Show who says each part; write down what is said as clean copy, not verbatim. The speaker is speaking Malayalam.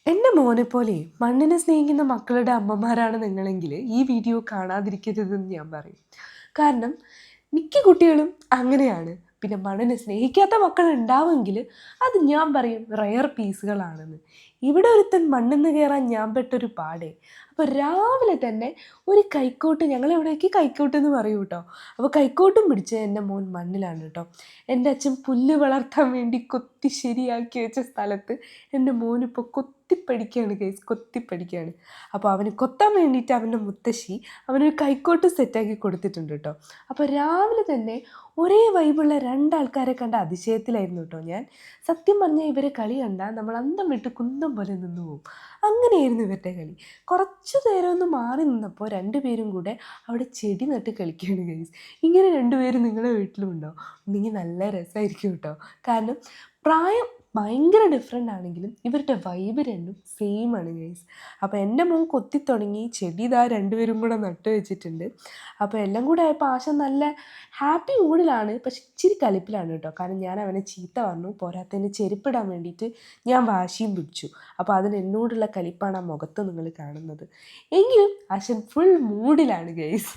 Speaker 1: എൻ്റെ മോനെപ്പോലെ മണ്ണിനെ സ്നേഹിക്കുന്ന മക്കളുടെ അമ്മമാരാണ് നിങ്ങളെങ്കിൽ ഈ വീഡിയോ കാണാതിരിക്കരുതെന്ന് ഞാൻ പറയും. കാരണം മിക്ക കുട്ടികളും അങ്ങനെയാണ്. പിന്നെ മണ്ണിനെ സ്നേഹിക്കാത്ത മക്കളുണ്ടാവുമെങ്കിൽ അത് ഞാൻ പറയും റെയർ പീസുകളാണെന്ന്. ഇവിടെ ഒരുത്തൻ മണ്ണിന്ന് കയറാൻ ഞാൻ പെട്ടൊരു പാടേ. അപ്പോൾ രാവിലെ തന്നെ ഒരു കൈക്കോട്ട്, ഞങ്ങളിവിടേക്ക് കൈക്കോട്ട് എന്ന് പറയും കേട്ടോ. അപ്പോൾ കൈക്കോട്ടും പിടിച്ച് എൻ്റെ മോൻ മണ്ണിലാണ് കേട്ടോ. എൻ്റെ അച്ഛൻ പുല്ല് വളർത്താൻ വേണ്ടി കൊത്തി ശരിയാക്കി വെച്ച സ്ഥലത്ത് എൻ്റെ മോനിപ്പോൾ കൊത്തിപ്പടിക്കുകയാണ് ഗൈസ്, കൊത്തിപ്പടിക്കുകയാണ്. അപ്പോൾ അവന് കൊത്താൻ വേണ്ടിയിട്ട് അവൻ്റെ മുത്തശ്ശി അവനൊരു കൈക്കോട്ട് സെറ്റാക്കി കൊടുത്തിട്ടുണ്ട് കേട്ടോ. അപ്പോൾ രാവിലെ തന്നെ ഒരേ വൈബുള്ള രണ്ടാൾക്കാരെ കണ്ട അതിശയത്തിലായിരുന്നു കേട്ടോ ഞാൻ. സത്യം പറഞ്ഞാൽ ഇവരെ കളി കണ്ടാൽ നമ്മൾ അന്തം വിട്ട് കുന്തം പോലെ നിന്ന് പോകും. അങ്ങനെയായിരുന്നു ഇവരുടെ കളി. കുറച്ചു നേരം ഒന്ന് മാറി നിന്നപ്പോൾ രണ്ടുപേരും കൂടെ അവിടെ ചെടി നട്ട് കളിക്കുകയാണ് ഗൈസ്. ഇങ്ങനെ രണ്ടുപേരും നിങ്ങളുടെ വീട്ടിലും ഉണ്ടോ? ഉണ്ടെങ്കിൽ നല്ല രസമായിരിക്കും കേട്ടോ. കാരണം പ്രായം ഭയങ്കര ഡിഫറെൻ്റ് ആണെങ്കിലും ഇവരുടെ വൈബ് രണ്ടും സെയിം ആണ് ഗൈസ്. അപ്പോൾ എൻ്റെ മോൻ കൊത്തിത്തുടങ്ങി, ചെടി ഇതാ രണ്ടുപേരും കൂടെ നട്ട് വെച്ചിട്ടുണ്ട്. അപ്പോൾ എല്ലാം കൂടെ ആയപ്പോൾ ആശ നല്ല ഹാപ്പി മൂഡിലാണ്, പക്ഷെ ഇച്ചിരി കലിപ്പിലാണ് കേട്ടോ. കാരണം ഞാൻ അവനെ ചീത്ത പറഞ്ഞു, പോരാത്തതിന് ചെരുപ്പിടാൻ വേണ്ടിയിട്ട് ഞാൻ വാശിയും പിടിച്ചു. അപ്പോൾ അതിന് എന്നോടുള്ള കലിപ്പാണ് ആ മുഖത്ത് നിങ്ങൾ കാണുന്നത്. എങ്കിലും ആശൻ ഫുൾ മൂഡിലാണ് ഗൈസ്.